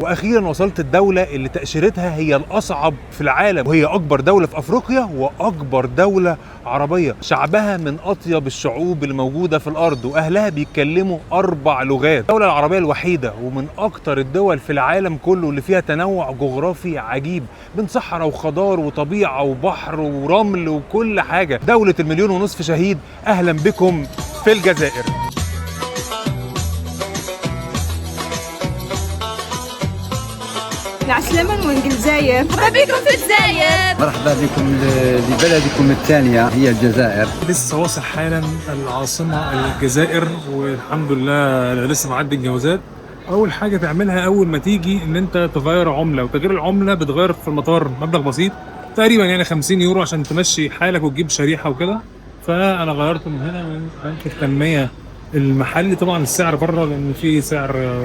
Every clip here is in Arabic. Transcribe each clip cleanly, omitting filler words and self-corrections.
واخيرا وصلت الدولة اللي تأشيرتها هي الاصعب في العالم، وهي اكبر دولة في افريقيا واكبر دولة عربية. شعبها من اطيب الشعوب الموجودة في الارض، واهلها بيتكلموا 4 لغات. الدولة العربية الوحيدة ومن اكتر الدول في العالم كله اللي فيها تنوع جغرافي عجيب بين صحراء وخضار وطبيعة وبحر ورمل وكل حاجة. دولة 1.5 مليون شهيد، اهلا بكم في الجزائر. العسلامة من الجزائر، مرحبا بكم في الجزائر. مرحبا بكم لبلدكم الثانية هي الجزائر. لسه واصل حالا العاصمة الجزائر، والحمد لله لسه معدي الجوازات. أول حاجة تعملها أول ما تيجي إن أنت تغير عملة، وتغيير العملة بتغير في المطار مبلغ بسيط تقريبا يعني 50 يورو عشان تمشي حالك وتجيب شريحة وكده. فأنا غيرت من هنا من بنك التنمية المحلي. طبعا السعر بره لأن في سعر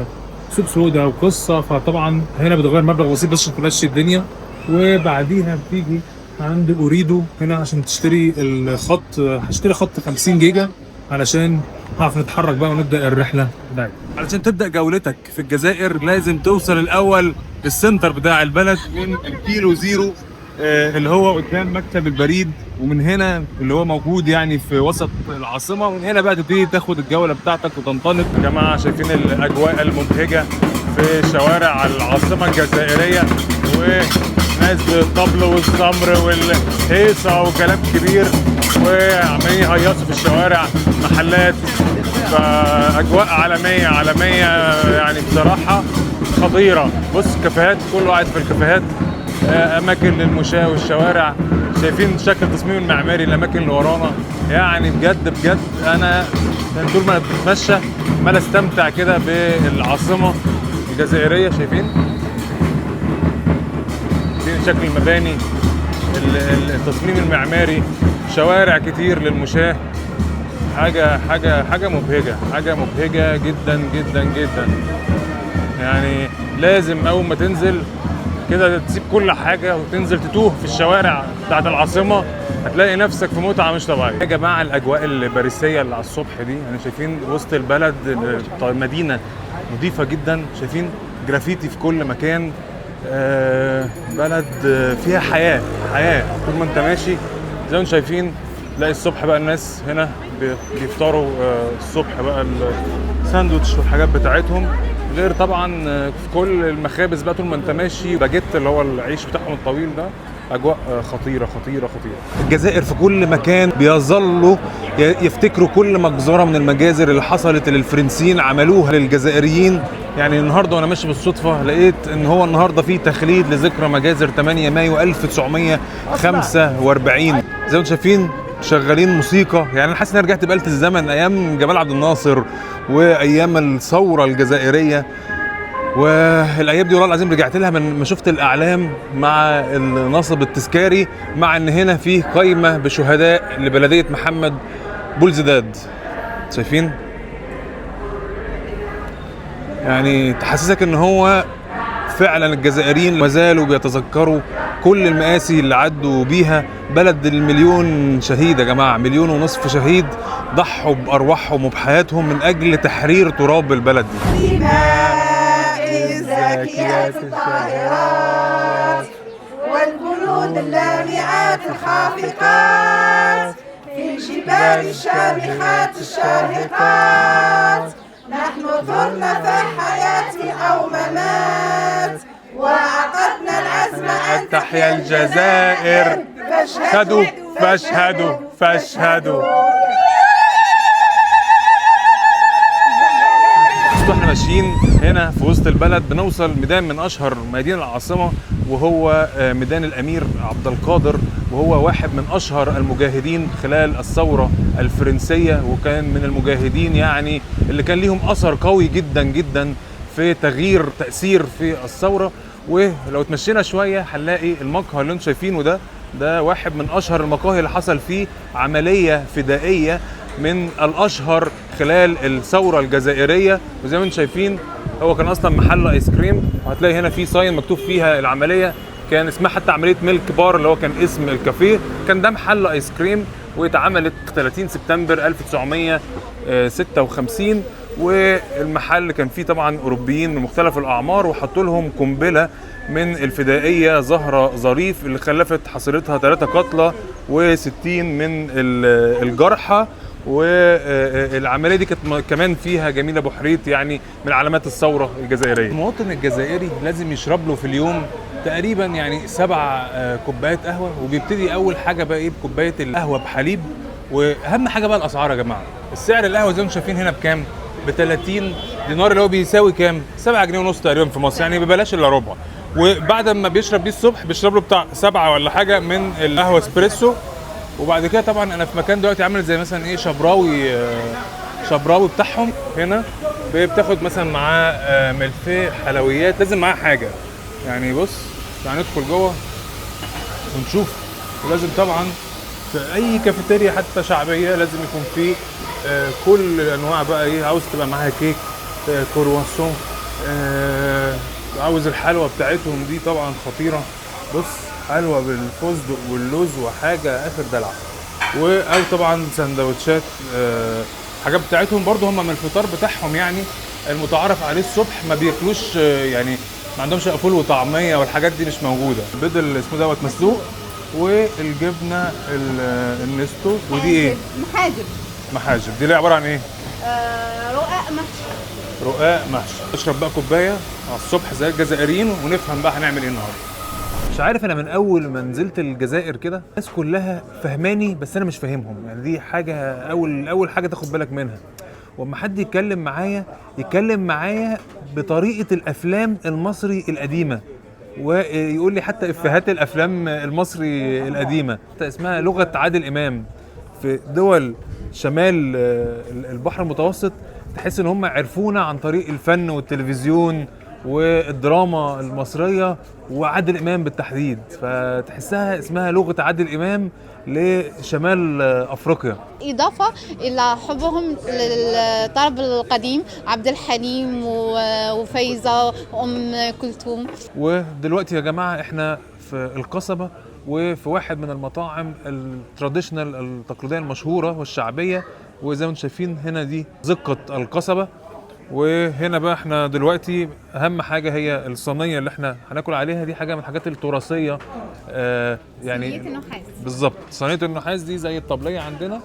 سوق سودا وقصة، فطبعا هنا بتغير مبلغ بسيط بس عشان تمشي الدنيا. وبعديها بتيجي عند أوريدو هنا عشان تشتري الخط. هشتري خط 50 جيجا علشان نعرف نتحرك بقى ونبدأ الرحلة بتاعتنا. علشان تبدأ جولتك في الجزائر لازم توصل الأول للسنتر بتاع البلد من الكيلو زيرو اللي هو قدام مكتب البريد، ومن هنا اللي هو موجود يعني في وسط العاصمة. ومن هنا بقى تبتدي تاخد الجولة بتاعتك وتنطلق. يا جماعة شايفين الأجواء المبهجة في شوارع العاصمة الجزائرية، وناس بالطبل والسمر والهيصة وكلام كبير، وعمالين يهيصوا في الشوارع، محلات. فأجواء عالمية يعني بصراحة خطيرة. بص كافيهات، كله قاعد في الكافيهات، اماكن للمشاة والشوارع. شايفين شكل التصميم المعماري الاماكن اللي ورانا. يعني بجد انا طول ما انا بتمشى عمال استمتع كده بالعاصمه الجزائريه. شايفين شكل المباني، التصميم المعماري، شوارع كتير للمشاة. حاجه مبهجه جدا. يعني لازم اول ما تنزل كده تسيب كل حاجة وتنزل تتوه في الشوارع بتاعت العاصمة، هتلاقي نفسك في متعة مش طبيعية. يا جماعة الأجواء الباريسية اللي على الصبح دي، يعني شايفين وسط البلد مدينة نظيفة جدا، شايفين جرافيتي في كل مكان. بلد فيها حياة طول ما انت ماشي. زي ما انتم شايفين تلاقي الصبح بقى الناس هنا بيفطروا الصبح بقى الساندوتش والحاجات بتاعتهم، غير طبعا في كل المخابز بقى طول ما انت ماشي باجيت اللي هو العيش بتاعهم الطويل ده. اجواء خطيره. الجزائر في كل مكان بيظلوا يفتكروا كل مجزره من المجازر اللي حصلت اللي الفرنسيين عملوها للجزائريين. يعني النهارده وانا ماشي بالصدفه لقيت ان هو النهارده في تخليد لذكرى مجازر 8 مايو 1945. زي ما انتم شايفين شغالين موسيقى. يعني انا حاسس اني رجعت بآلة الزمن ايام جمال عبد الناصر وايام الثوره الجزائريه. والايام دي والله العظيم رجعت لها من ما شفت الاعلام مع النصب التذكاري، مع ان هنا فيه قايمه بشهداء لبلديه محمد بولزداد. شايفين يعني تحسسك ان هو فعلا الجزائريين ما زالوا بيتذكروا كل المآسي اللي عدوا بيها. بلد 1 مليون شهيد يا جماعة، 1.5 مليون شهيد ضحوا بأرواحهم وبحياتهم من أجل تحرير تراب البلد دي. الزاكيات الطاهرات والجنود اللامعات الخافقات في الجبال الشامخات الشاهقات. نحن ثرنا في حياة أو ممات، وعقدنا العزم أن تحيا الجزائر. فاشهدوا. احنا ماشيين هنا في وسط البلد بنوصل ميدان من اشهر ميادين العاصمه، وهو ميدان الامير عبد القادر، وهو واحد من اشهر المجاهدين خلال الثوره الفرنسيه، وكان من المجاهدين يعني اللي كان ليهم اثر قوي جدا في تغيير تاثير في الثوره. ولو اتمشينا شويه هنلاقي المقهى اللي انتم شايفينه ده واحد من اشهر المقاهي اللي حصل فيه عمليه فدائيه من الاشهر خلال الثوره الجزائريه. وزي ما انتم شايفين هو كان اصلا محل ايس كريم، وهتلاقي هنا في صاين مكتوب فيها العمليه، كان اسمها حتى عمليه ميلك بار اللي هو كان اسم الكافيه. كان ده محل ايس كريم واتعملت 30 سبتمبر 1956، والمحل كان فيه طبعا اوروبيين من مختلف الاعمار، وحطوا لهم قنبله من الفدائيه زهره ظريف اللي خلفت حصيلتها 3 قتلى و60 من الجرحى. والعمليه دي كانت كمان فيها جميله ابو حريت، يعني من علامات الثوره الجزائريه. المواطن الجزائري لازم يشرب له في اليوم تقريبا يعني 7 كوبايات قهوه، وبيبتدي اول حاجه بقى ايه بكوبايه القهوه بحليب. واهم حاجه بقى الاسعار يا جماعه. السعر القهوه زي ما انتم شايفين هنا بكام؟ ب 30 دينار اللي هو بيساوي كام؟ 7 جنيه ونص تقريبا في مصر، يعني ببلاش الا ربع. وبعد ما بيشرب دي الصبح بيشرب له بتاع 7 ولا حاجه من القهوه اسبريسو. وبعد كده طبعا انا في مكان دلوقتي عامل زي مثلا ايه شبراوي بتاعهم هنا، بتاخد مثلا معاه ملفيه حلويات، لازم معاه حاجه. يعني بص يعني ندخل جوه ونشوف. ولازم طبعا في اي كافيتيريا حتى شعبيه لازم يكون فيه كل انواع بقى ايه، عاوز تبقى معاها كيك، كرواسون، عاوز الحلوى بتاعتهم دي طبعا خطيره. بص حلوى بالفستق واللوز وحاجه اخر دلع. او طبعا سندوتشات حاجات بتاعتهم برضو هم من الفطار بتاعهم، يعني المتعارف عليه الصبح ما بياكلوش يعني ما عندهمش فول وطعميه والحاجات دي مش موجوده. البيض اللي اسمه دوت مسلوق، والجبنه النستو، ودي ايه؟ محاجب. دي اللي عباره عن ايه؟ رقاق محشي. اشرب بقى كوبايه على الصبح زي الجزائريين ونفهم بقى هنعمل ايه النهارده. مش عارف، انا من اول ما نزلت الجزائر كده الناس كلها فهماني بس انا مش فاهمهم. يعني دي حاجه اول حاجه تاخد بالك منها. واما حد يتكلم معايا بطريقه الافلام المصري القديمه، ويقول لي حتى افيهات الافلام المصري القديمه اسمها لغه عادل امام. في دول شمال البحر المتوسط تحس ان هم عرفونا عن طريق الفن والتلفزيون والدراما المصريه وعادل امام بالتحديد، فتحسها اسمها لغه عادل امام لشمال افريقيا. اضافه الى حبهم للطرب القديم، عبد الحليم وفايزه وام كلثوم. ودلوقتي يا جماعه احنا في القصبه، وفي واحد من المطاعم التراديشنال التقليديه المشهوره والشعبيه. وزي ما انتم شايفين هنا دي زقه القصبه. وهنا بقى احنا دلوقتي اهم حاجه هي الصينيه اللي احنا هناكل عليها. دي حاجه من الحاجات التراثيه يعني صينيه النحاس بالظبط. صينيه النحاس دي زي الطبليه عندنا،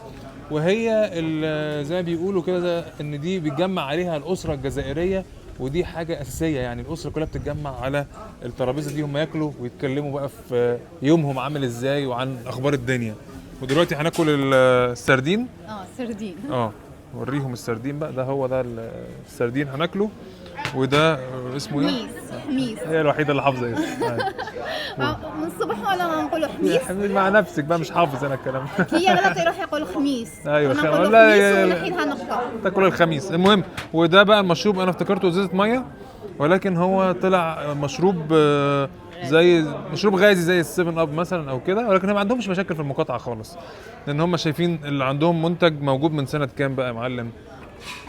وهي زي ما بيقولوا كده ان دي بيتجمع عليها الاسره الجزائريه، ودي حاجه اساسيه. يعني الاسره كلها بتتجمع على الترابيزه دي، هم ياكلوا ويتكلموا بقى في يومهم عامل ازاي وعن اخبار الدنيا. ودلوقتي هناكل السردين. سردين. وريهم السردين بقى. ده هو ده السردين هناكله. وده اسمه ايه؟ حميس. هي الوحيده اللي حافظه اسمه. من الصبح ولا نقولوا حميس؟ مع نفسك بقى، مش حافظ انا الكلام. هي غلط يروح يقول خميس. ايوه لا والحين هنقطع تاكل الخميس. المهم، وده بقى المشروب انا افتكرته ازازه ميه، ولكن هو طلع مشروب زي مشروب غازي زي السيفن اب مثلا او كده، ولكن هم ما عندهمش مشاكل في المقاطعه خالص، لان هم شايفين اللي عندهم منتج موجود من سنه كام بقى يا معلم؟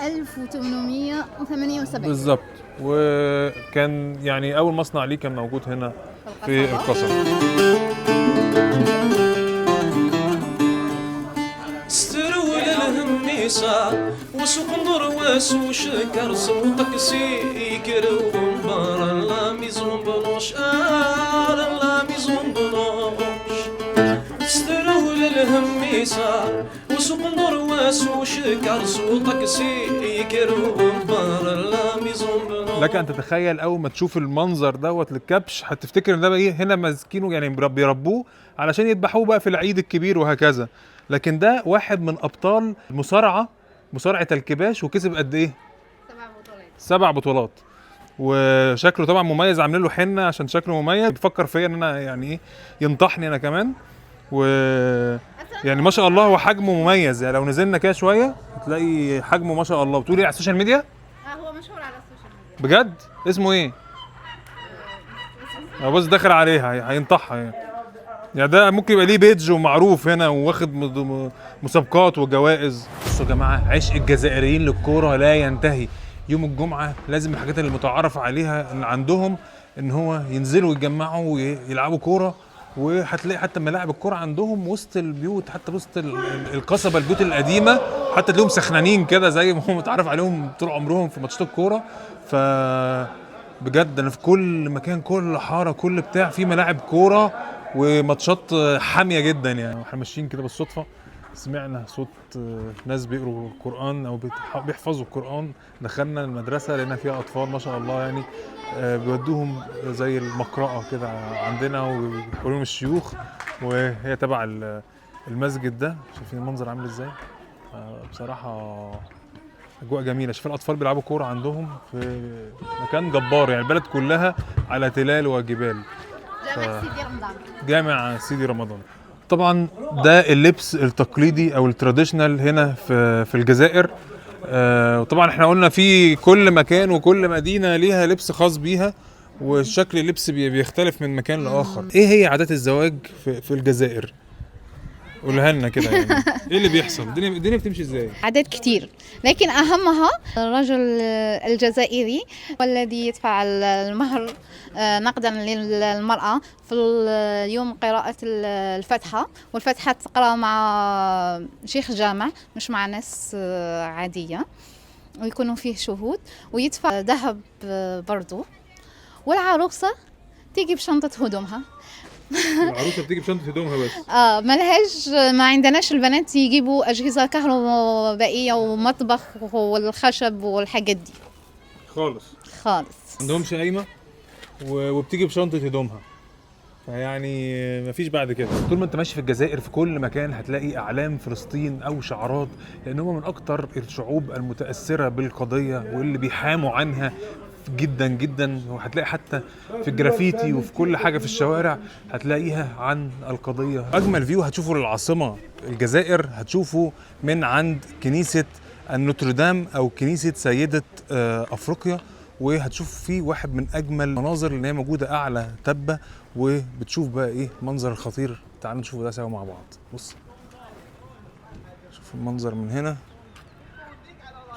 1878 بالظبط. وكان يعني اول مصنع ليه كان موجود هنا في القصر. استرول الهميسة وسقندر وسوشكر صوتك سيكر ومبار لا ميزون بنوش لا ميزون بنوش. استرول الهميسة وسقندر وسوشكر صوتك سيكر ومبار لا ميزون بنوش. لك ان تتخيل اول ما تشوف المنظر دوت للكبش هتفتكر ان ده بقى ايه، هنا ماسكينه يعني بيربوه علشان يذبحوه بقى في العيد الكبير وهكذا. لكن ده واحد من ابطال مصارعه الكباش، وكسب قد ايه؟ 7 بطولات. وشكله طبعا مميز، عاملين له حنه عشان شكله مميز. بيفكر فيا ان انا يعني ايه ينطحني انا كمان. و يعني ما شاء الله هو حجمه مميز. يعني لو نزلنا كده شويه هتلاقي حجمه ما شاء الله. بتقولي على السوشيال ميديا؟ هو مشهور على السوشيال ميديا. بجد؟ اسمه ايه؟ بص داخل عليها هينطحها يعني ده ممكن يبقى ليه بيدج ومعروف هنا واخد مسابقات وجوائز. بصوا يا جماعه، عشق الجزائريين للكوره لا ينتهي. يوم الجمعه لازم الحاجات اللي متعارف عليها اللي عندهم ان هو ينزلوا يتجمعوا ويلعبوا كوره وهتلاقي حتى ملاعب الكرة عندهم وسط البيوت، حتى وسط القصبة، البيوت القديمة، حتى تلاقيهم سخنانين كده زي ما هم متعرف عليهم طول عمرهم في ماتشات الكورة. ف بجد انا في كل مكان، كل حارة، كل بتاع في ملاعب كورة وماتشات حامية جدا يعني. احنا ماشيين كده بالصدفة سمعنا صوت ناس بيقروا القرآن او بيحفظوا القرآن. دخلنا المدرسة لقينا فيها اطفال ما شاء الله يعني، بيودوهم زي المقرأة كده عندنا ويقولوا لهم الشيوخ، وهي تبع المسجد ده. شايفين المنظر عامل ازاي؟ بصراحة اجواء جميلة. شايف الاطفال بيلعبوا كورة عندهم في مكان جبار يعني، البلد كلها على تلال وجبال. جامع سيدي رمضان. جامع سيدي رمضان. طبعا ده اللبس التقليدي او التراديشنال هنا في الجزائر. وطبعا احنا قلنا في كل مكان وكل مدينة ليها لبس خاص بيها، وشكل اللبس بيختلف من مكان لآخر. ايه هي عادات الزواج في الجزائر؟ قولها لنا كده يعني. ايه اللي بيحصل؟ الدنيا بتمشي ازاي؟ عدد كتير، لكن أهمها الرجل الجزائري والذي يدفع المهر نقدا للمرأة في اليوم قراءة الفاتحة، والفاتحة تقرأ مع شيخ جامع مش مع ناس عادية، ويكونوا فيه شهود، ويدفع ذهب برضو. والعروسة تيجي بشنطة هدومها. العروسه بتيجي بشنطه هدومها بس؟ ملهاش، ما عندناش البنات يجيبوا أجهزة كهربائية ومطبخ والخشب والحاجات دي خالص. خالص. عندهمش قايمه وبتيجي بشنطه هدومها، فيعني مفيش بعد كده. طول ما انت ماشي في الجزائر في كل مكان هتلاقي اعلام فلسطين او شعارات، لان هم من اكتر الشعوب المتاثره بالقضيه واللي بيحاموا عنها جدا جدا. وهتلاقي حتى في الجرافيتي وفي كل حاجه في الشوارع هتلاقيها عن القضيه. اجمل فيو هتشوفه للعاصمه الجزائر هتشوفه من عند كنيسه النوتردام او كنيسه سيده افريقيا، وهتشوف فيه واحد من اجمل المناظر اللي هي موجوده اعلى تبه، وبتشوف بقى ايه المنظر الخطير. تعالوا نشوفه ده سوا مع بعض. بص شوف المنظر من هنا،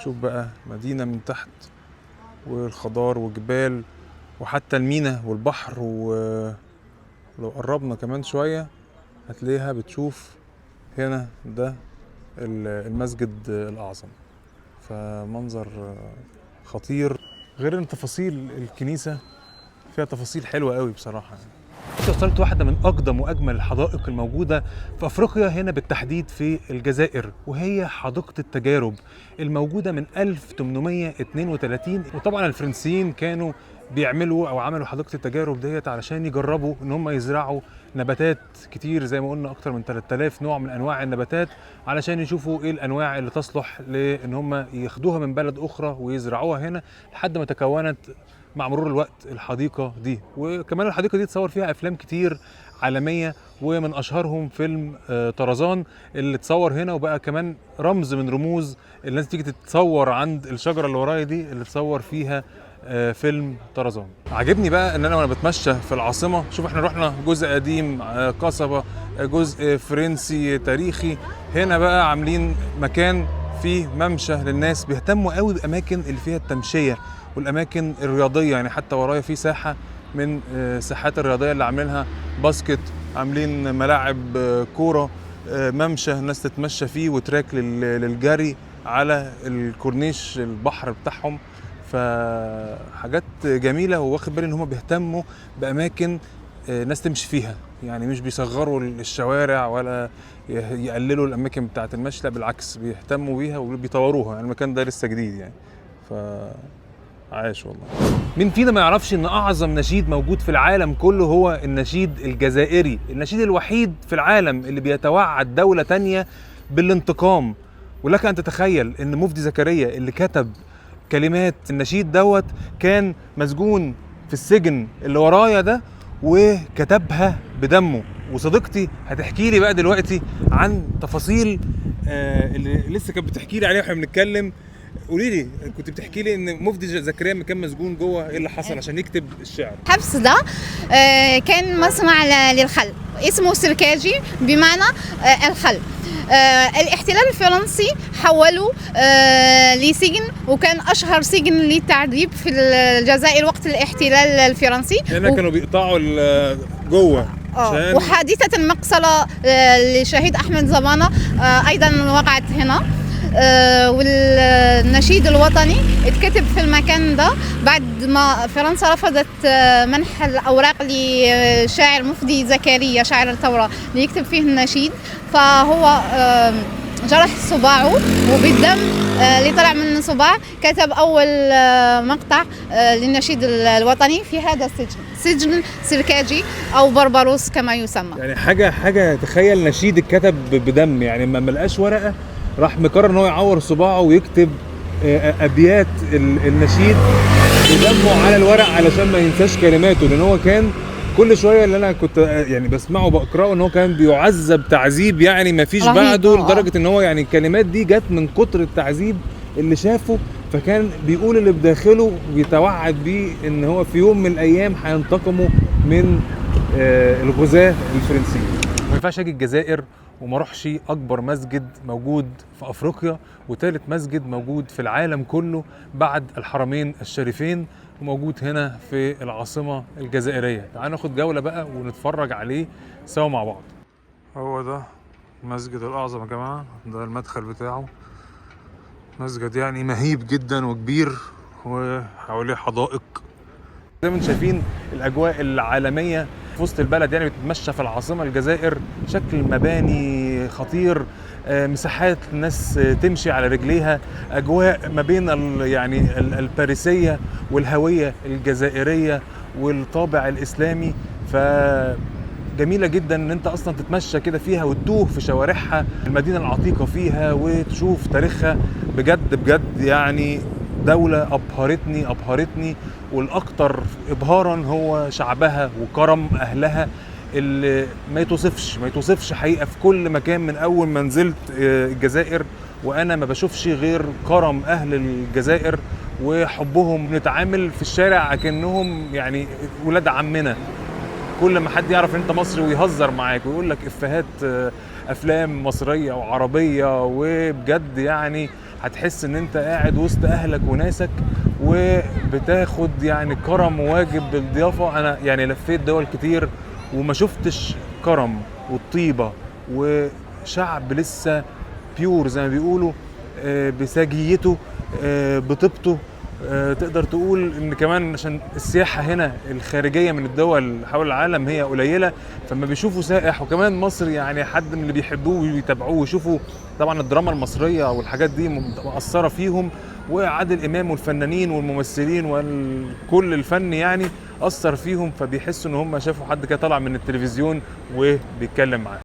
شوف بقى مدينه من تحت والخضار وجبال وحتى المينا والبحر، ولو قربنا كمان شويه هتلاقيها بتشوف هنا ده المسجد الاعظم. فمنظر خطير، غير ان تفاصيل الكنيسه فيها تفاصيل حلوه قوي بصراحه يعني. وصلت واحده من اقدم واجمل الحدائق الموجوده في افريقيا هنا بالتحديد في الجزائر، وهي حديقه التجارب الموجوده من 1832. وطبعا الفرنسيين كانوا بيعملوا او عملوا حديقه التجارب ديت علشان يجربوا ان هم يزرعوا نباتات كتير، زي ما قلنا اكتر من 3000 نوع من انواع النباتات، علشان يشوفوا ايه الانواع اللي تصلح لان هم ياخدوها من بلد اخرى ويزرعوها هنا، لحد ما تكونت مع مرور الوقت الحديقه دي. وكمان الحديقه دي اتصور فيها افلام كتير عالميه، ومن اشهرهم فيلم طرزان اللي اتصور هنا، وبقى كمان رمز من رموز الناس تيجي تتصور عند الشجره اللي ورايا دي اللي اتصور فيها فيلم طرزان. عجبني بقى ان انا وانا بتمشى في العاصمه، شوف احنا رحنا جزء قديم قصبه، جزء فرنسي تاريخي، هنا بقى عاملين مكان فيه ممشى للناس بيهتموا قوي باماكن اللي فيها التمشيه والاماكن الرياضيه. يعني حتى ورايا في ساحه من الساحات الرياضيه اللي عاملينها باسكت، عاملين ملاعب كوره، ممشى الناس تتمشى فيه، وتراك للجري على الكورنيش البحر بتاعهم. فحاجات جميله، وواخد بالي ان هم بيهتموا باماكن ناس تمشي فيها، يعني مش بيصغروا الشوارع ولا يقللوا الاماكن بتاعه المشي، لا بالعكس بيهتموا بيها وبيطوروها. يعني المكان ده لسه جديد يعني، عايش والله. مين فينا ما يعرفش ان اعظم نشيد موجود في العالم كله هو النشيد الجزائري، النشيد الوحيد في العالم اللي بيتوعد دولة تانية بالانتقام. ولك ان تتخيل ان مفدي زكريا اللي كتب كلمات النشيد دوت كان مسجون في السجن اللي ورايا ده، وكتبها بدمه. وصديقتي هتحكي لي بقى دلوقتي عن تفاصيل اللي لسه كانت بتحكي لي عليها واحنا بنتكلم. قولي لي، كنت بتحكي لي ان مفدي زكريا كان مسجون جوه، ايه اللي حصل عشان يكتب الشعر؟ الحبس ده كان مصنع للخل اسمه سركاجي بمعنى الخل. الاحتلال الفرنسي حولوا لسجن، وكان اشهر سجن للتعذيب في الجزائر وقت الاحتلال الفرنسي. هنا كانوا بيقطعوا جوه وحادثة المقصلة للشهيد أحمد زمانة أيضا وقعت هنا. والنشيد الوطني اتكتب في المكان ده بعد ما فرنسا رفضت منح الأوراق لشاعر مفدي زكريا شاعر الثورة ليكتب فيه النشيد، فهو جرح صباعه وبالدم اللي طلع من صباع كتب أول مقطع للنشيد الوطني في هذا السجن، سجن سركاجي أو بربروس كما يسمى. يعني حاجه تخيل نشيد اتكتب بدم، يعني ما لقاش ورقه راح مقرر ان هو يعور صباعه ويكتب ابيات النشيد بدمه على الورق علشان ما ينساش كلماته، لان هو كان كل شويه اللي انا كنت يعني بسمعه بقراه ان هو كان بيعذب تعذيب يعني ما فيش بعده، لدرجه ان هو يعني الكلمات دي جت من كتر التعذيب اللي شافه، فكان بيقول اللي بداخله ويتوعد بيه ان هو في يوم من الايام هينتقموا من الغزاة الفرنسيين. ما ينفعش اجي الجزائر وما اروحش اكبر مسجد موجود في افريقيا وثالث مسجد موجود في العالم كله بعد الحرمين الشريفين، وموجود هنا في العاصمه الجزائريه. تعالوا ناخد جوله بقى ونتفرج عليه سوا مع بعض. هو ده المسجد الاعظم يا جماعه، ده المدخل بتاعه، مسجد يعني مهيب جدا وكبير وحواليه حدائق. زي ما انتم شايفين الاجواء العالميه في وسط البلد، يعني بتتمشى في العاصمه الجزائر، شكل مباني خطير، مساحات الناس تمشي على رجليها، اجواء ما بين يعني الباريسيه والهويه الجزائريه والطابع الاسلامي، فجميله جدا ان انت اصلا تتمشى كده فيها وتتوه في شوارعها، المدينه العتيقه فيها وتشوف تاريخها. بجد بجد يعني دولة أبهرتني، والأكثر إبهاراً هو شعبها وكرم أهلها اللي ما يتوصفش حقيقة. في كل مكان من أول ما نزلت الجزائر وأنا ما بشوفش غير كرم أهل الجزائر وحبهم. نتعامل في الشارع كأنهم يعني ولاد عمنا، كل ما حد يعرف ان انت مصري ويهزر معاك ويقول لك افيهات افلام مصريه وعربيه، وبجد يعني هتحس ان انت قاعد وسط اهلك وناسك وبتاخد يعني كرم وواجب بالضيافه. انا يعني لفيت دول كتير وما شفتش كرم والطيبه وشعب لسه بيور زي ما بيقولوا، بسجيته بطيبته. تقدر تقول ان كمان عشان السياحه هنا الخارجيه من الدول حول العالم هي قليله، فما بيشوفوا سائح وكمان مصر يعني حد من اللي بيحبوه ويتابعوه ويشوفوا طبعا الدراما المصريه والحاجات دي مؤثره فيهم، وعادل امام والفنانين والممثلين وكل الفن يعني اثر فيهم، فبيحسوا ان هم شافوا حد كده طالع من التلفزيون وبيتكلم معاه.